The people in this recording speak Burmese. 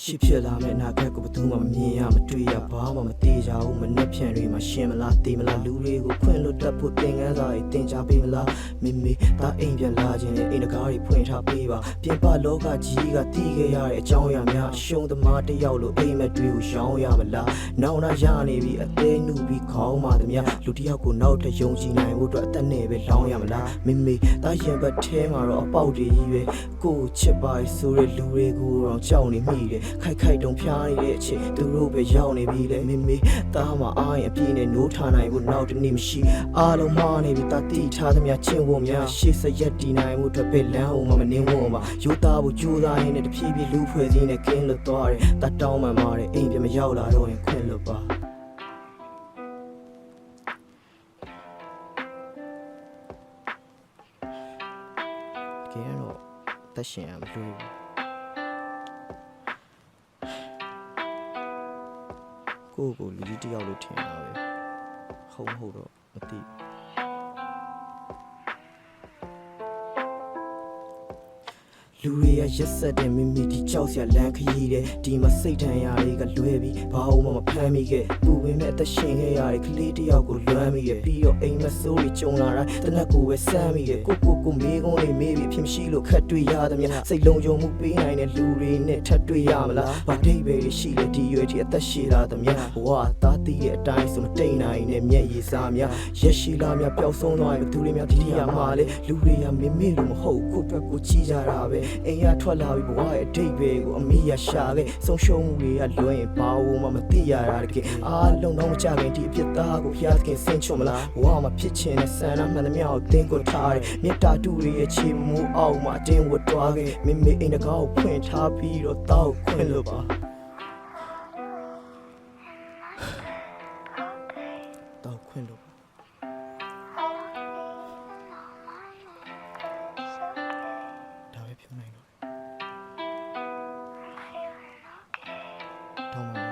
ရှိဖြစ်လာမယ့်နာခက်ကိုဘယ်သူမှမမြင်ရမတွေ့ရဘာမှမသိကြဘူးမနှက်ဖြန်တွေမှာရှင်းမလားသိမလားလူတွေကိုခွင့်လွတ်တတ်ဖို့သင်ခန်းစာတွေသင်ကြားပေးမလားမိမိသားအိမ်ပြန်လာခြင်းနဲ့အိမ်တကားတွေဖွင့်ထားပေးပါပြင်ပလောကကြီးကတည်ခဲ့ရတဲ့အကြောင်းအရာများရှုံးသမားတစ်ယောက်လိုအိမ်မက်တွေကိုရောင်းရမလားနောင်နာရနေပြီအသေးနုပြီးခေါင်းမာသမျှလူတစ်ယောက်ကိုနောက်ထပ်ယုံကြည်နိုင်ဖို့အတွက်အသက်နဲ့ပဲလောင်းရမလားမိမိသားရင်ဘတ်ထဲမှာတော့အပေါက်တွေကြီးပဲကိုချစ်ပါဆိုတဲ့လူတွေကိုတော့ကြောက်နေမိတယ်ခိုက်တုံဖျားနေတဲ့အချိန်သူတို့ပဲရောက်နေပြီလေမိမိသားမအားရင်အပြည့်နဲ့နိုးထားနိုင်ဖို့နောက်တနေ့မရှိအားလုံးမှားနေပြီတာတိထားသမျှချင်းဝုံများရှေ့ဆက်ရက်တည်နိုင်ဖို့အတွက်ပဲလမ်းအောင်မနေဝုံပါယူသားဖို့ကြိုးစားရင်းနဲ့တဖြည်းဖြည်းလူဖွဲ့စည်းနဲ့ကင်းလွတ်သွားတယ်တာတောင်းမှမာတယ်အိမ်ပြန်မရောက်လာတော့ရင်ခွင့်လွတ်ပါကဲတော့တက်ရှင်ရမလို့ကိုလူကြီးတယောက်လို့ထင်တာပဲဟုတ်မဟုတ်တော့မသိလူတွေကရက်ဆက်တဲ့မိမိဒီကြောက်စရာလမ်းခရီးတဲ့ဒီမှာစိတ်ထန်ရာတွေကလွဲပြီးဘာမှမဖမ်းမိခဲ့သူပင်မဲ့အသက်ရှင်ခဲ့ရတဲ့ကလေးတယောက်ကိုလွမ်းမိခဲ့ပြီးတော့အိမ်မဆိုးတွေကြုံလာတိုင်းတနက်ကိုပဲစမ်းမိခဲ့ကိုမေးကုန်းလေးမေးပြီးဖြစ်မရှိလို့ခက်တွေ့ရသမျှစိတ်လုံးကြုံမှုပေးနိုင်တဲ့လူတွေနဲ့ထပ်တွေ့ရမလားဘာဒိတ်ပဲရှိလေဒီရွယ်ဒီအသက်ရှိလာသမျှဘဝသားတည်တဲ့အတိုင်းဆိုမတိတ်နိုင်နဲ့မျက်ရည်စားများရက်ရှိလာများပျောက်ဆုံးသွားရင်ဘယ်သူတွေများဒီနေရာမှာလဲလူတွေကမေမေလို့မဟုတ်ကိုအတွက်ကိုချီကြတာပဲအိမ်ရထွက်လာပြီးဘဝရဲ့အဓိပ္ပာယ်ကိုအမိရရှာခဲ့ဆုံးရှုံးမှုတွေကလွှဲရင်ဘာမှမသိရတာတကယ်အားလုံးတော့မကြခင်ဒီအဖြစ်သားကိုဖျားသခင်ဆင်းချွတ်မလားဘဝမှာဖြစ်ချင်တဲ့ဆန္ဒမှန်သမျှကိုတင်းကိုထားတယ်မြတ်တာတူတွေရဲ့ချီမိုးအောက်မှာအတင်းဝတ်တွားခဲ့မိမိအိမ်တကားကိုဖွင့်ထားပြီးတော့တောက်ခွင့်လို့ပါတောက်ခွင့်လို့ဒါပဲပြောနိုင်တော့တောင်း